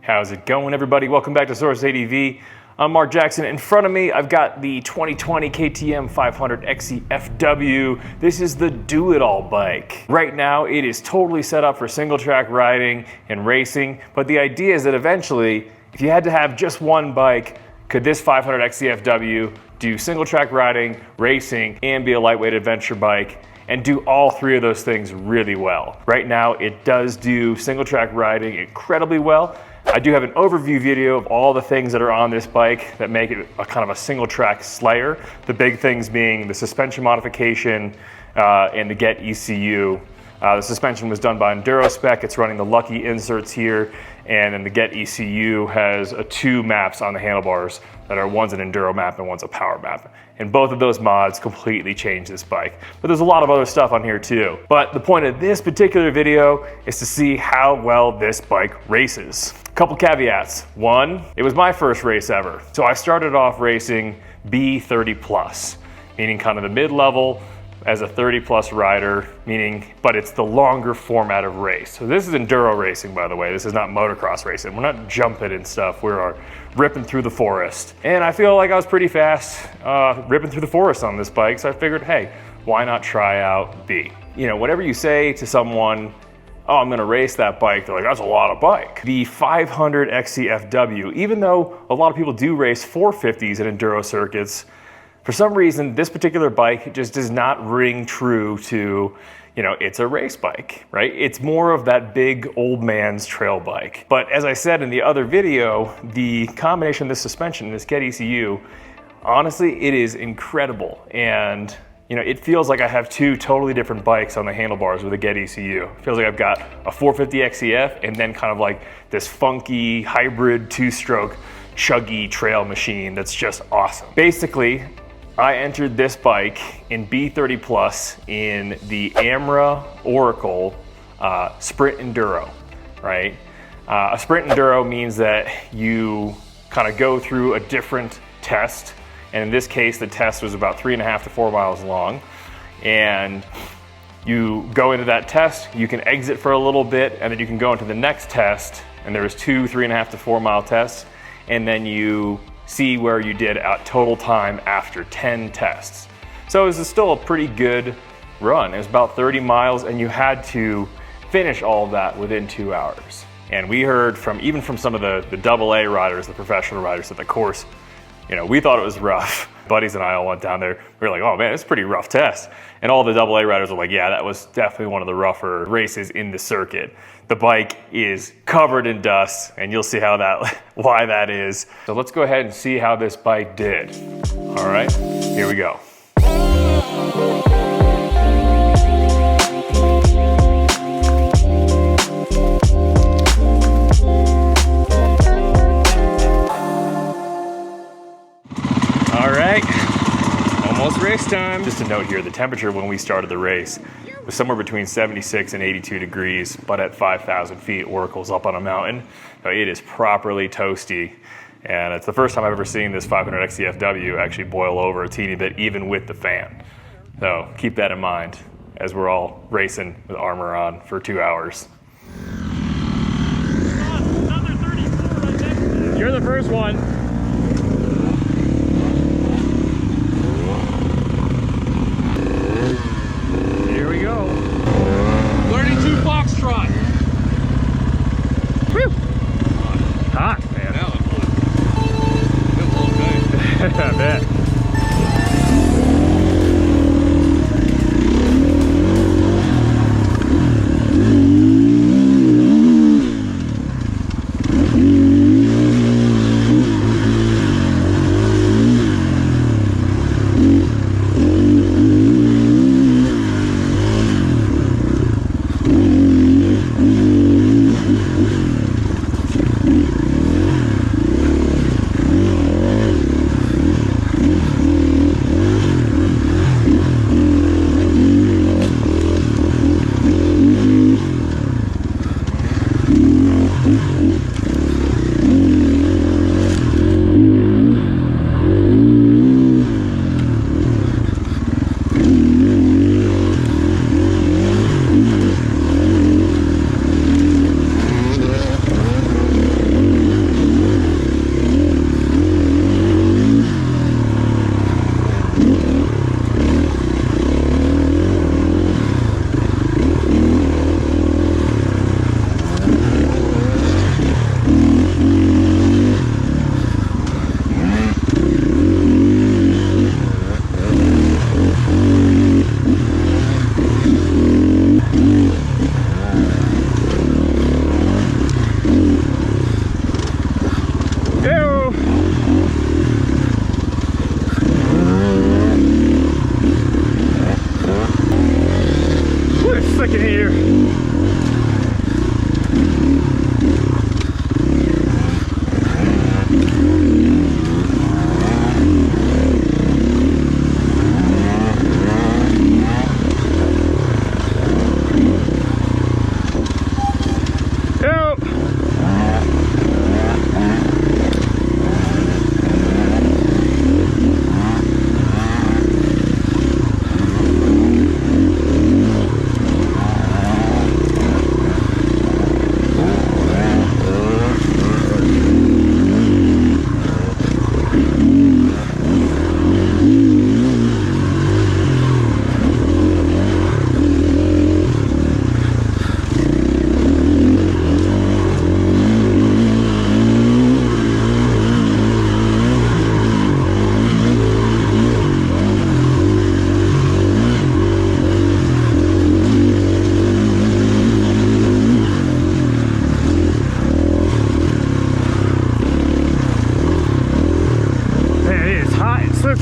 How's it going, everybody? Welcome back to Source ADV. I'm Mark Jackson. In front of me, I've got the 2020 KTM 500 XCF-w. This is the do-it-all bike. Right now, it is totally set up for single-track riding and racing, but the idea is that eventually, if you had to have just one bike, could this 500 XCF-w do single-track riding, racing, and be a lightweight adventure bike, and do all three of those things really well? Right now, it does do single-track riding incredibly well. I do have an overview video of all the things that are on this bike that make it a kind of a single track slayer. The big things being the suspension modification and the GET ECU. The suspension was done by EnduroSpec. It's running the Lucky inserts here, and then the GET ECU has two maps on the handlebars that are, one's an enduro map and one's a power map. And both of those mods completely change this bike. But there's a lot of other stuff on here too. But the point of this particular video is to see how well this bike races. Couple caveats. One, it was my first race ever. So I started off racing B30 plus, meaning kind of the mid-level as a 30 plus rider, but it's the longer format of race. So this is enduro racing, by the way. This is not motocross racing. We're not jumping and stuff. We're ripping through the forest. And I feel like I was pretty fast ripping through the forest on this bike. So I figured, hey, why not try out B? You know, whatever you say to someone, oh, I'm gonna race that bike, they're like, that's a lot of bike. The 500 XCF-w, even though a lot of people do race 450s in enduro circuits, for some reason, this particular bike just does not ring true to, you know, it's a race bike, right? It's more of that big old man's trail bike. But as I said in the other video, the combination of this suspension and this GET ECU, honestly, it is incredible. And you know, it feels like I have two totally different bikes on the handlebars with a GET ECU. It feels like I've got a 450 XCF and then kind of like this funky hybrid two-stroke chuggy trail machine that's just awesome. Basically, I entered this bike in B30 Plus in the AMRA Oracle Sprint Enduro, right? A Sprint Enduro means that you kind of go through a different test. And in this case, the test was about 3.5 to 4 miles long. And you go into that test, you can exit for a little bit, and then you can go into the next test. And there was 3.5 to 4 mile tests. And then you see where you did at total time after 10 tests. So it was still a pretty good run. It was about 30 miles, and you had to finish all of that within 2 hours. And we heard from, even from some of the AA riders, the professional riders, that the course, you know, we thought it was rough. Buddies and I all went down there. We were like, oh man, it's a pretty rough test. And all the AA riders were like, yeah, that was definitely one of the rougher races in the circuit. The bike is covered in dust, and you'll see why that is. So let's go ahead and see how this bike did. All right, here we go. Almost race time. Just a note here, the temperature when we started the race was somewhere between 76 and 82 degrees, but at 5,000 feet, Oracle's up on a mountain. So it is properly toasty. And it's the first time I've ever seen this 500 XCF-w actually boil over a teeny bit, even with the fan. So keep that in mind as we're all racing with armor on for 2 hours. Another 34 right there. You're the first one. Here we go. 32 Foxtrot. Whew. Hot, man. Yeah, it blew nice. I bet.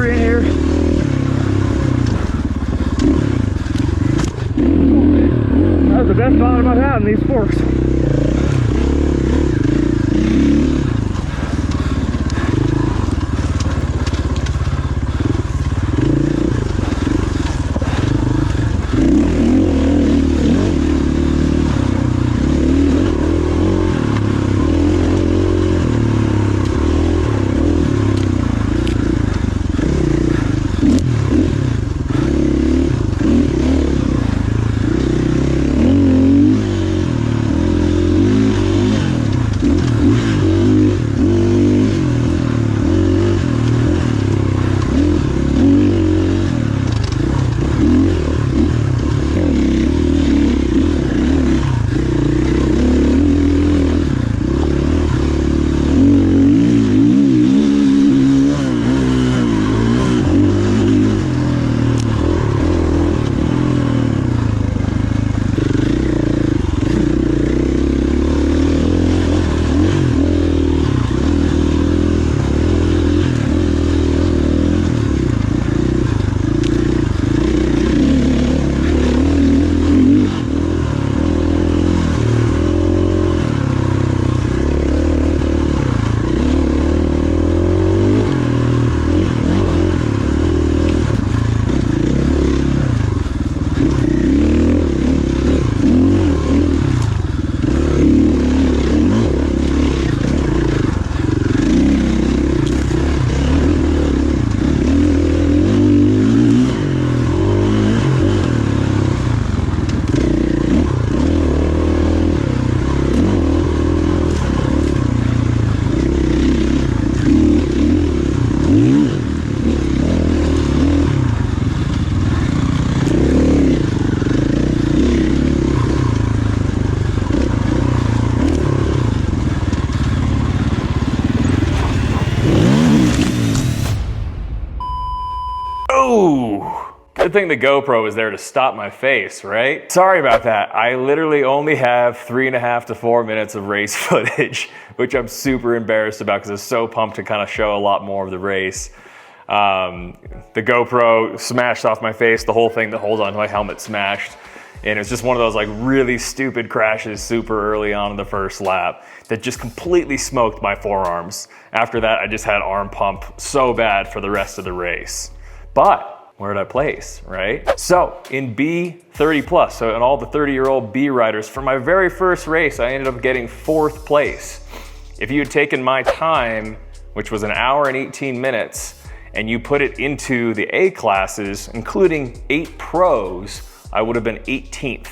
slippery in here. That was the best bottom I've had in these forks. Good thing the GoPro was there to stop my face, right? Sorry about that. I literally only have 3.5 to 4 minutes of race footage, which I'm super embarrassed about because I was so pumped to kind of show a lot more of the race. The GoPro smashed off my face. The whole thing that holds onto my helmet smashed. And it's just one of those like really stupid crashes super early on in the first lap that just completely smoked my forearms. After that, I just had arm pump so bad for the rest of the race. But where did I place, right? So in B30 plus, so in all the 30-year-old B riders, for my very first race, I ended up getting 4th place. If you had taken my time, which was 1 hour and 18 minutes, and you put it into the A classes, including 8 pros, I would have been 18th.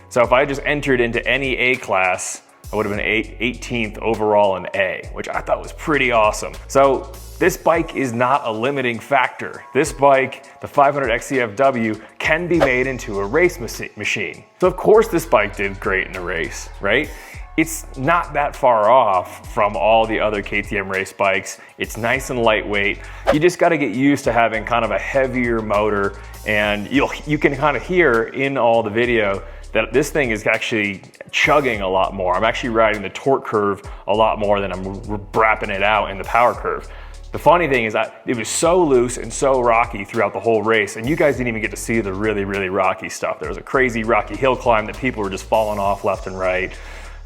So if I just entered into any A class, I would have been 18th overall in A, which I thought was pretty awesome. So this bike is not a limiting factor. This bike, the 500 XCF-w, can be made into a race machine. So of course this bike did great in the race, right? It's not that far off from all the other KTM race bikes. It's nice and lightweight. You just gotta get used to having kind of a heavier motor, and you can kind of hear in all the video that this thing is actually chugging a lot more. I'm actually riding the torque curve a lot more than I'm brapping it out in the power curve. The funny thing is that it was so loose and so rocky throughout the whole race, and you guys didn't even get to see the really, really rocky stuff. There was a crazy rocky hill climb that people were just falling off left and right.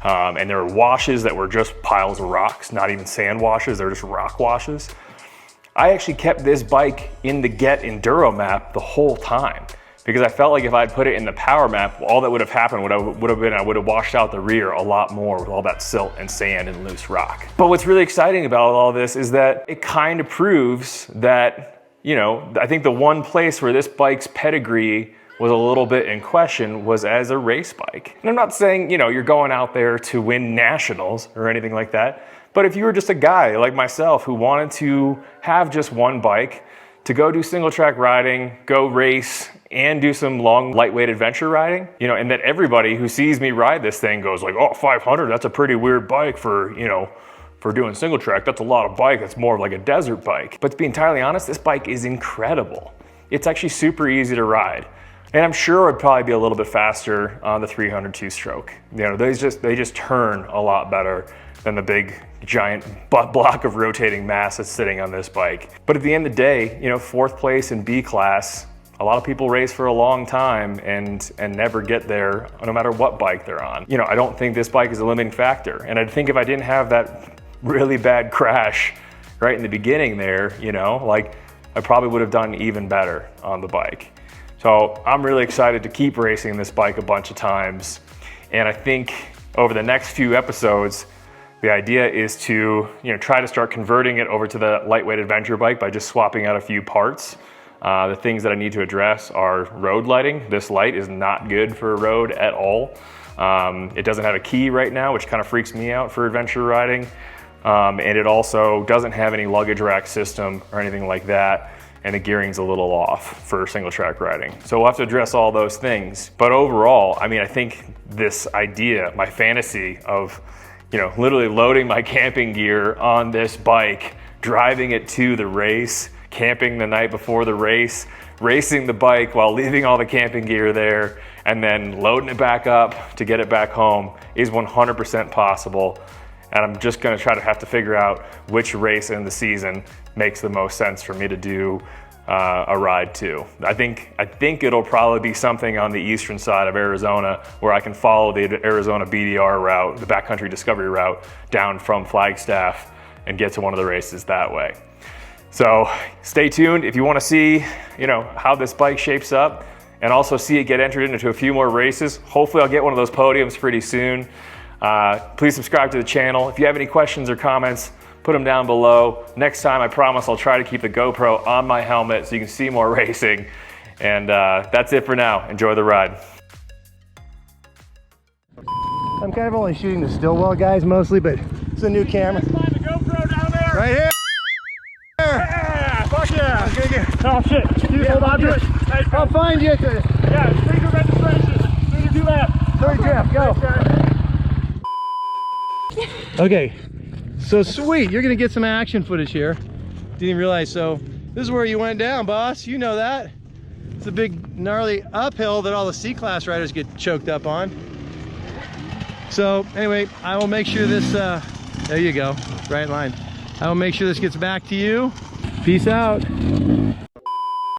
And there were washes that were just piles of rocks, not even sand washes, they're just rock washes. I actually kept this bike in the GET Enduro map the whole time because I felt like if I'd put it in the power map, all that would have happened would have been I would have washed out the rear a lot more with all that silt and sand and loose rock. But what's really exciting about all this is that it kind of proves that, you know, I think the one place where this bike's pedigree was a little bit in question was as a race bike. And I'm not saying, you know, you're going out there to win nationals or anything like that, but if you were just a guy like myself who wanted to have just one bike to go do single track riding, go race, and do some long lightweight adventure riding, you know, and that everybody who sees me ride this thing goes like, oh, 500, that's a pretty weird bike for, you know, for doing single track. That's a lot of bike. That's more of like a desert bike. But to be entirely honest, this bike is incredible. It's actually super easy to ride. And I'm sure it'd probably be a little bit faster on the 300 two-stroke. You know, they just turn a lot better than the big giant block of rotating mass that's sitting on this bike. But at the end of the day, you know, 4th place in B class, a lot of people race for a long time and never get there no matter what bike they're on. You know, I don't think this bike is a limiting factor. And I think if I didn't have that really bad crash right in the beginning there, you know, like I probably would have done even better on the bike. So I'm really excited to keep racing this bike a bunch of times. And I think over the next few episodes, the idea is to, you know, try to start converting it over to the lightweight adventure bike by just swapping out a few parts. The things that I need to address are road lighting. This light is not good for a road at all. It doesn't have a key right now, which kind of freaks me out for adventure riding. And it also doesn't have any luggage rack system or anything like that. And the gearing's a little off for single track riding. So we'll have to address all those things. But overall, I mean, I think this idea, my fantasy of, you know, literally loading my camping gear on this bike, driving it to the race, camping the night before the race, racing the bike while leaving all the camping gear there, and then loading it back up to get it back home is 100% possible. And I'm just gonna try to have to figure out which race in the season makes the most sense for me to do a ride to. I think it'll probably be something on the eastern side of Arizona where I can follow the Arizona BDR route, the backcountry discovery route, down from Flagstaff and get to one of the races that way. So stay tuned if you want to see, you know, how this bike shapes up and also see it get entered into a few more races. Hopefully I'll get one of those podiums pretty soon. Please subscribe to the channel. If you have any questions or comments, put them down below. Next time, I promise I'll try to keep the GoPro on my helmet so you can see more racing. And that's it for now. Enjoy the ride. I'm kind of only shooting the Stillwell guys mostly, but it's a new camera. Find the GoPro down there. Right here. Yeah, fuck yeah. Oh shit. You hold on to it. Hey, I'll find you. yeah, speaker registration. 32 left. 32 left, go. Okay, so sweet, you're gonna get some action footage here. Didn't even realize, so this is where you went down, boss. You know that. It's a big gnarly uphill that all the C-class riders get choked up on. So anyway, I will make sure this, there you go, right in line. I will make sure this gets back to you. Peace out.